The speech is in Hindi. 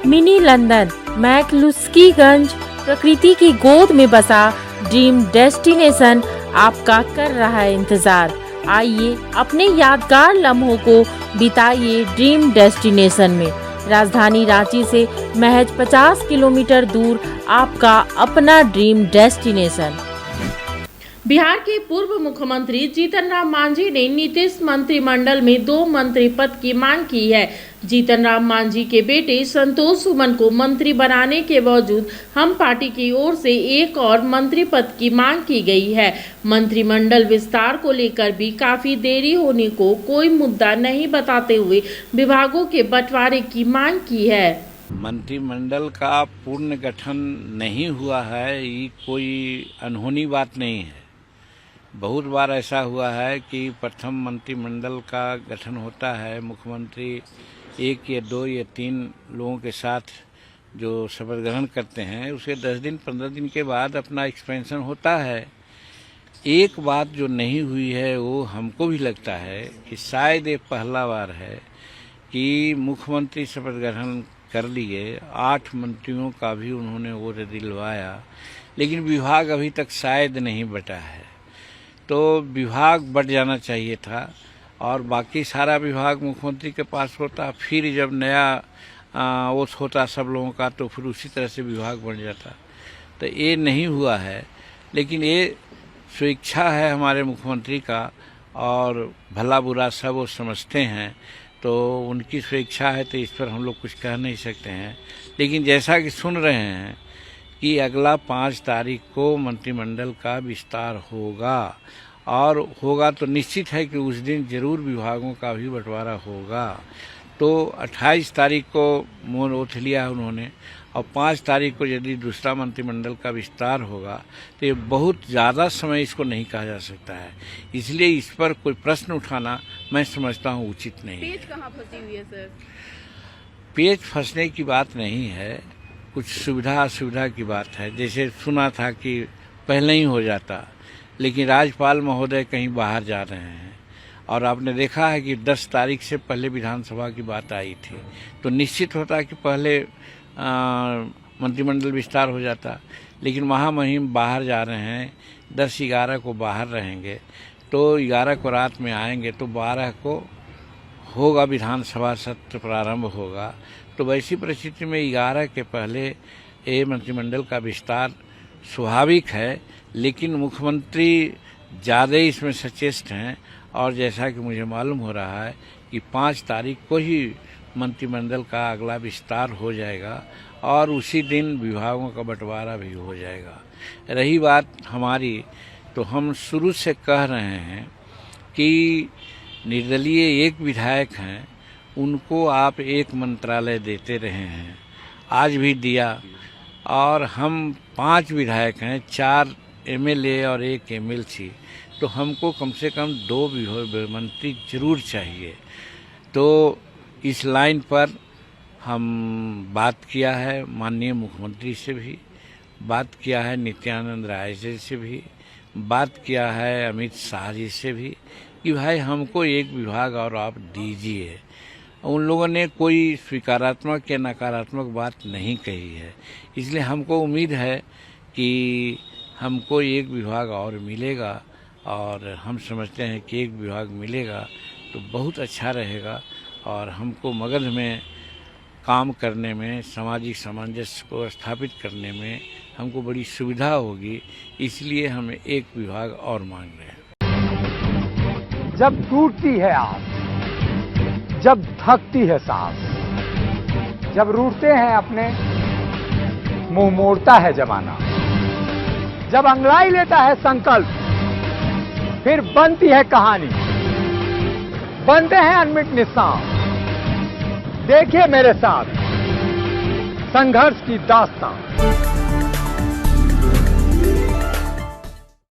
मिनी लंदन मैक्लुस्कीगंज प्रकृति की गोद में बसा ड्रीम डेस्टिनेशन आपका कर रहा है इंतजार। आइए अपने यादगार लम्हों को बिताइए ड्रीम डेस्टिनेशन में। राजधानी रांची से महज 50 किलोमीटर दूर आपका अपना ड्रीम डेस्टिनेशन। बिहार के पूर्व मुख्यमंत्री जीतन राम मांझी ने नीतीश मंत्रिमंडल में 2 मंत्री पद की मांग की है। जीतन राम मांझी के बेटे संतोष सुमन को मंत्री बनाने के बावजूद हम पार्टी की ओर से एक और मंत्री पद की मांग की गई है। मंत्रिमंडल विस्तार को लेकर भी काफी देरी होने को कोई मुद्दा नहीं बताते हुए विभागों के बंटवारे की मांग की है। मंत्रिमंडल का पूर्ण गठन नहीं हुआ है, ये कोई अनहोनी बात नहीं है। बहुत बार ऐसा हुआ है कि प्रथम मंत्रिमंडल का गठन होता है, मुख्यमंत्री 1 या 2 या 3 लोगों के साथ जो शपथ ग्रहण करते हैं, उसके 10 दिन 15 दिन के बाद अपना एक्सपेंशन होता है। एक बात जो नहीं हुई है वो हमको भी लगता है कि शायद ये पहला बार है कि मुख्यमंत्री शपथ ग्रहण कर लिए, 8 मंत्रियों का भी उन्होंने वो दिलवाया, लेकिन विभाग अभी तक शायद नहीं बटा है। तो विभाग बढ़ जाना चाहिए था और बाकी सारा विभाग मुख्यमंत्री के पास होता, फिर जब नया ओथ होता सब लोगों का तो फिर उसी तरह से विभाग बन जाता। तो ये नहीं हुआ है, लेकिन ये स्वेच्छा है हमारे मुख्यमंत्री का और भला बुरा सब वो समझते हैं, तो उनकी स्वेच्छा है, तो इस पर हम लोग कुछ कह नहीं सकते हैं। लेकिन जैसा कि सुन रहे हैं कि अगला 5 तारीख को मंत्रिमंडल का विस्तार होगा और होगा तो निश्चित है कि उस दिन जरूर विभागों का भी बंटवारा होगा। तो 28 तारीख को मौन ओथ लिया है उन्होंने और 5 तारीख को यदि दूसरा मंत्रिमंडल का विस्तार होगा तो ये बहुत ज़्यादा समय इसको नहीं कहा जा सकता है, इसलिए इस पर कोई प्रश्न उठाना मैं समझता हूँ उचित नहीं है। पेच कहाँ फंसी हुई है सर? पेच फंसने की बात नहीं है, कुछ सुविधा असुविधा की बात है। जैसे सुना था कि पहले ही हो जाता, लेकिन राज्यपाल महोदय कहीं बाहर जा रहे हैं और आपने देखा है कि 10 तारीख से पहले विधानसभा की बात आई थी, तो निश्चित होता कि पहले मंत्रिमंडल विस्तार हो जाता, लेकिन महामहिम बाहर जा रहे हैं, 10-11 को बाहर रहेंगे, तो 11 को रात में आएंगे, तो 12 को होगा विधानसभा सत्र प्रारंभ होगा। तो वैसी परिस्थिति में 11 के पहले ये मंत्रिमंडल का विस्तार स्वाभाविक है, लेकिन मुख्यमंत्री ज़्यादा इसमें सचेष्ट हैं और जैसा कि मुझे मालूम हो रहा है कि 5 तारीख को ही मंत्रिमंडल का अगला विस्तार हो जाएगा और उसी दिन विभागों का बंटवारा भी हो जाएगा। रही बात हमारी, तो हम शुरू से कह रहे हैं कि निर्दलीय एक विधायक हैं, उनको आप एक मंत्रालय देते रहे हैं, आज भी दिया, और हम 5 विधायक हैं, 4 एमएलए और 1 एमएलसी, तो हमको कम से कम 2 मंत्री जरूर चाहिए। तो इस लाइन पर हम बात किया है, माननीय मुख्यमंत्री से भी बात किया है, नित्यानंद राय जी से भी बात किया है, अमित शाह जी से भी, कि भाई हमको एक विभाग और आप दीजिए। उन लोगों ने कोई स्वीकारात्मक या नकारात्मक बात नहीं कही है, इसलिए हमको उम्मीद है कि हमको एक विभाग और मिलेगा और हम समझते हैं कि एक विभाग मिलेगा तो बहुत अच्छा रहेगा और हमको मगध में काम करने में, सामाजिक सामंजस्य को स्थापित करने में हमको बड़ी सुविधा होगी, इसलिए हम एक विभाग और मांग रहे हैं। जब टूटती है आस, जब थकती है सांस, जब रूठते हैं अपने, मुंह मोड़ता है जमाना, जब अंगड़ाई लेता है संकल्प, फिर बनती है कहानी, बनते हैं अनमिट निशान। देखिए मेरे साथ संघर्ष की दास्तां।